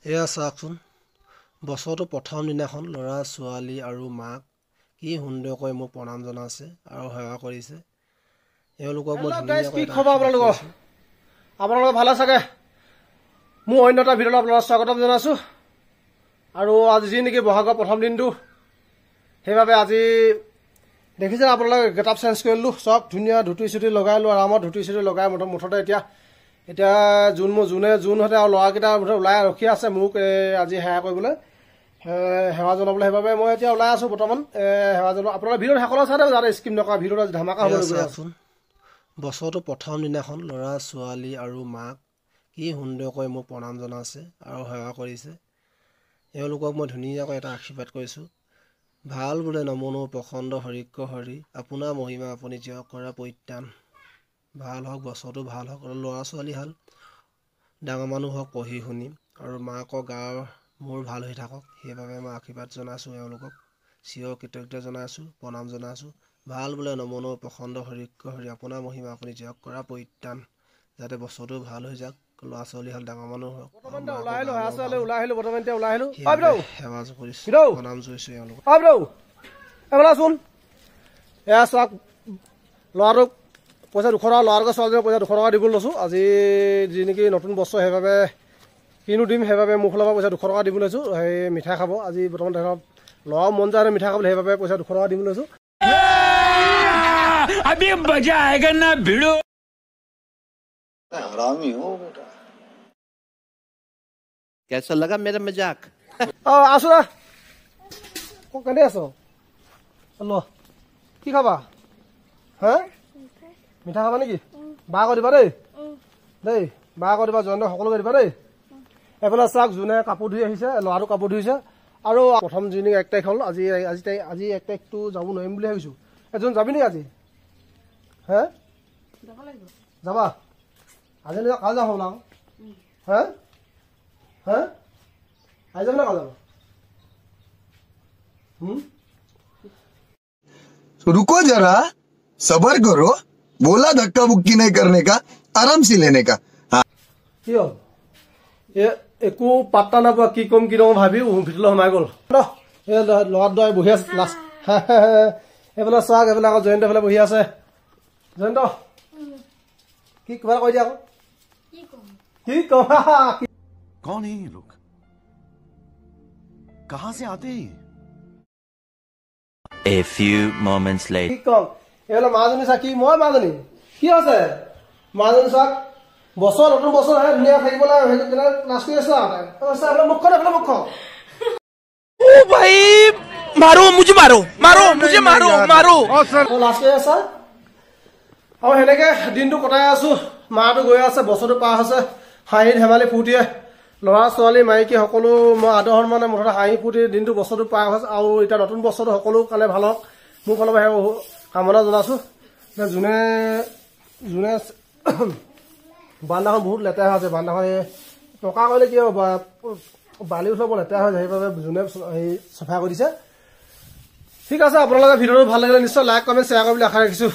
এয়া চাওকচোন বছৰটো প্ৰথম দিনাখন ল'ৰা ছোৱালী আৰু মাক কি সুন্দৰকৈ মোক প্ৰণাম জনাইছে আৰু সেৱা কৰিছে। এওঁলোকক মই কি খবৰ আপোনালোকৰ ভালে চাগে? মোৰ অন্য এটা ভিডিঅ'ত আপোনালোকক স্বাগতম জনাইছোঁ। আৰু আজি যি নেকি বহাগৰ প্ৰথম দিনটো, সেইবাবে আজি দেখিছে আপোনালোকে গেট আপ চেঞ্জ কৰিলোঁ, চব ধুনীয়া ধুতি চুটি লগাই লো, আৰামত ধুতি চুটি লগাই মুঠতে এতিয়া জোন হতে আৰু ল'ৰাকেইটা মুঠতে ওলাই ৰখি আছে মোক আজি সেৱা কৰিবলৈ, সেৱা জনাবলৈ। সেইবাবে মই এতিয়া ওলাই আছোঁ বৰ্তমান সেৱা জনাব। আপোনালোকে ভিডিঅ'ত শেষলৈ চাই যাতে স্কিপ নকৰা, ভিডিঅ'ত ধামাকা হ'বলৈ গৈ আছে। বছৰটো প্ৰথম দিনাখন ল'ৰা ছোৱালী আৰু মাক কি সুন্দৰকৈ মোক প্ৰণাম জনাইছে আৰু সেৱা কৰিছে। এওঁলোকক মই ধুনীয়াকৈ এটা আশীৰ্বাদ কৰিছোঁ। ভাল বোলে নমনো প্ৰখণ্ড হৰিক্য হৰি, আপোনাৰ মহিমা আপুনি জীয়ক কৰা পৰিত্ৰাণ। ভাল হওক, বছৰটো ভাল হওক, ল'ৰা ছোৱালী ভাল, ডাঙৰ মানুহ হওক পঢ়ি শুনি, আৰু মাকৰ গা মোৰ ভাল হৈ থাকক, সেইবাবে মই আশীৰ্বাদ জনাইছোঁ। এওঁলোকক চিৰ কৃতজ্ঞতা জনাইছোঁ, প্ৰণাম জনাইছোঁ। ভাল বোলে নমনো প্ৰখণ্ড হৰিক্য হৰি, আপোনাৰ মহিমা আপুনি জীয়ক কৰা পৰিত্ৰাণ। যাতে বছৰটো ভাল হৈ যাওক, ল'ৰা ছোৱালী হওক, ডাঙৰ মানুহ হওক, সেৱা কৰিছোঁ, প্ৰণাম জনাইছোঁ এওঁলোকক। চোন এয়া চাওক, ল'ৰাটোক পইচা 200 টকা, ল'ৰাটোকে ছোৱালীজনীক পইচা 200 টকা দিবলৈ লৈছোঁ। আজি যি নেকি নতুন বছৰ, সেইবাবে কিনো দিম, সেইবাবে মোৰ ফালৰ পৰা পইচা 200 টকা দিবলৈ লৈছোঁ। সেই মিঠাই খাব আজি বৰ্তমান তেখেতক ল'ৰাও মন যায় মিঠাই খাবলৈ, সেইবাবে পইচা 200 টকা দিবলৈ লৈছোঁ। अभी मजा आएगा ना भिड़ो। हरामी हो बेटा। कैसा लगा मेरा मजाक? আছো দা, কেনে আছ? কি খাবা? হা মিঠা খাবা নেকি? বাক দিবা দেই, বাক দিবা, জয়ন্ত সকলোকে দিবা দেই। এইফালে চাওক, যোনে কাপোৰ ধুই আহিছে, ল'ৰাটো কাপোৰ ধুইছে। আৰু প্ৰথম যি 1 তাৰিখ হ'ল, আজি 1 তাৰিখটো যাব নোৱাৰিম বুলি ভাবিছোঁ। এজন যাবি নেকি আজি? হে যাবা? আজি নাযাওঁ, কালি যাম হ'বলা। হে হে আজি যাম না কালি যাব? रुको जरा, सबर करो, बोला धक्का बुक्की नहीं करने का, आराम से लेने का। কি হ'ল একো পাত্তা নাপোৱা, কি কম কি নকম ভাবি ভিতৰলৈ সোমাই গ'ল। ল'ৰাত দৰাই বহি আছে লাষ্ট। এইফালে চাওক, এইফালে আকৌ জয়ন্ত এইফালে বহি আছে। জয়ন্ত কি কিবা এটা কৈ দিয়া আকৌ। কি কম? कौन है ये लोग? कहां से आते हैं? A few moments later. কি কম? এইফালে মাজনী চাকি, মই মাজনী কি আছে? মাজনী চাওক, বছৰ নতুন বছৰ আহে, ধুনীয়া থাকিবলৈ নাচ কৰি আছে। মুখখন এইফালে মুখখন। ओ भाई मारो मुझे, मारो मारो मुझे, मारो मारो। লাজ কৰি আছা আৰু সেনেকে দিনটো কটাই আছো। মাহটো গৈ আছে, বছৰটো পাৰ হৈছে, হাঁহি ধেমালি ফূৰ্তিয়ে ল'ৰা ছোৱালী মাইকী সকলো মই আদৰ মানে মুঠতে হাঁহি ফূৰ্তি দিনটো বছৰটো পাৰ হৈছে। আৰু এতিয়া নতুন বছৰটো সকলো কাৰণে ভাল হওক, মোৰ ফালৰ পৰা কামনা জনাইছোঁ। যোনে যোনে বান্দাখন বহুত লেতেৰা হৈ আছে, বান্দাখন টকা কৰিলে কি হ'ব, বালি উঠাব লেতেৰা হৈ যায়, সেইবাবে যোনে চাফা কৰি দিছে। ঠিক আছে, আপোনালোকে ভিডিঅ'টো ভাল লাগিলে নিশ্চয় লাইক কমেণ্ট শ্বেয়াৰ কৰিবলৈ আশা ৰাখিছোঁ।